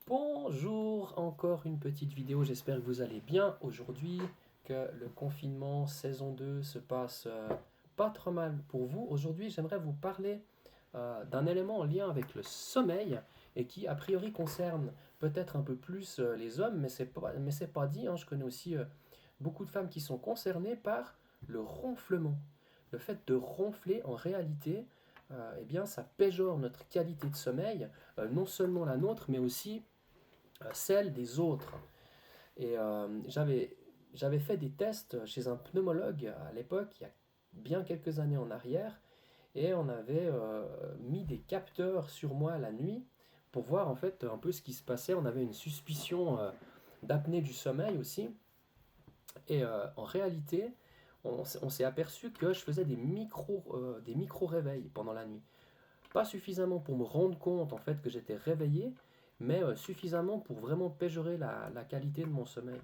Bonjour, encore une petite vidéo, j'espère que vous allez bien aujourd'hui, que le confinement saison 2 se passe pas trop mal pour vous. Aujourd'hui, j'aimerais vous parler d'un élément en lien avec le sommeil et qui a priori concerne peut-être un peu plus les hommes, mais c'est pas dit, hein. Je connais aussi beaucoup de femmes qui sont concernées par le ronflement. Le fait de ronfler en réalité, eh bien, ça péjore notre qualité de sommeil, non seulement la nôtre, mais aussi celle des autres. Et j'avais fait des tests chez un pneumologue à l'époque, il y a bien quelques années en arrière, et on avait mis des capteurs sur moi la nuit pour voir en fait un peu ce qui se passait. On avait une suspicion d'apnée du sommeil aussi. Et en réalité, on s'est aperçu que je faisais des micro réveils pendant la nuit. Pas suffisamment pour me rendre compte en fait que j'étais réveillé, mais suffisamment pour vraiment péjorer la qualité de mon sommeil.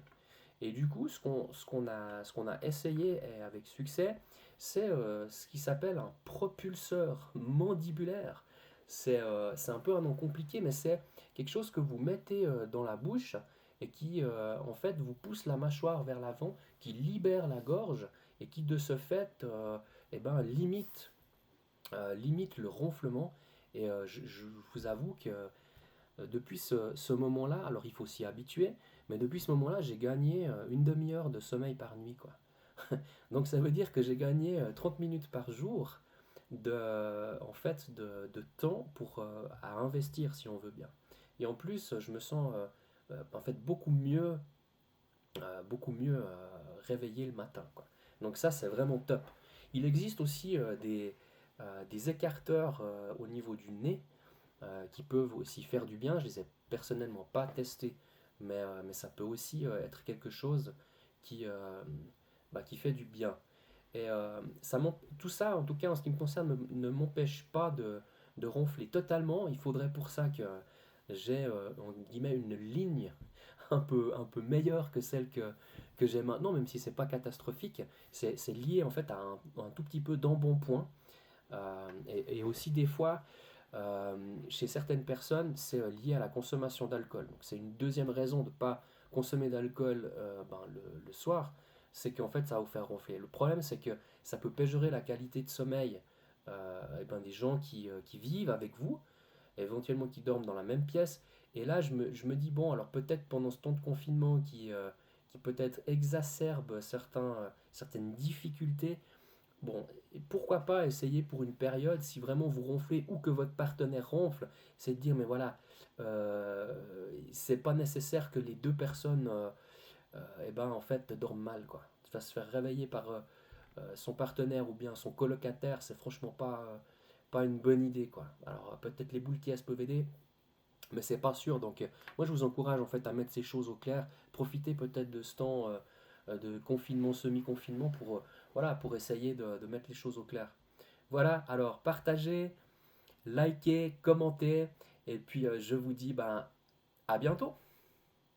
Et du coup, ce qu'on a essayé et avec succès, c'est ce qui s'appelle un propulseur mandibulaire. C'est un peu un nom compliqué, mais c'est quelque chose que vous mettez dans la bouche et qui, en fait, vous pousse la mâchoire vers l'avant, qui libère la gorge et qui, de ce fait, eh ben, limite le ronflement. Et je vous avoue que depuis ce moment-là, alors il faut s'y habituer, mais depuis ce moment-là, j'ai gagné une demi-heure de sommeil par nuit, quoi. Donc ça veut dire que j'ai gagné 30 minutes par jour en fait, de temps à investir, si on veut bien. Et en plus, je me sens en fait beaucoup mieux réveillé le matin, quoi. Donc ça, c'est vraiment top. Il existe aussi des écarteurs au niveau du nez qui peuvent aussi faire du bien. Je les ai personnellement pas testés, mais ça peut aussi être quelque chose qui, qui fait du bien. Et tout ça, en tout cas en ce qui me concerne, ne m'empêche pas de ronfler totalement. Il faudrait pour ça que j'ai en guillemets une ligne un peu meilleure que celle que j'ai maintenant, même si c'est pas catastrophique. C'est lié en fait à un tout petit peu d'embonpoint. Et aussi des fois, chez certaines personnes, c'est lié à la consommation d'alcool. Donc c'est une deuxième raison de ne pas consommer d'alcool le soir, c'est qu'en fait ça va vous faire ronfler. Le problème c'est que ça peut péjorer la qualité de sommeil des gens qui vivent avec vous, éventuellement qui dorment dans la même pièce. Et là je me dis, bon, alors peut-être pendant ce temps de confinement qui peut-être exacerbe certaines difficultés. Bon, et pourquoi pas essayer pour une période, si vraiment vous ronflez ou que votre partenaire ronfle, c'est de dire, mais voilà, c'est pas nécessaire que les deux personnes, en fait, dorment mal, quoi. Se faire réveiller par son partenaire ou bien son colocataire, c'est franchement pas une bonne idée, quoi. Alors, peut-être les boules qui peuvent aider, mais c'est pas sûr. Donc, moi, je vous encourage, en fait, à mettre ces choses au clair. Profitez peut-être de ce temps de confinement, semi-confinement pour essayer de mettre les choses au clair. Voilà, alors partagez, likez, commentez, et puis je vous dis à bientôt.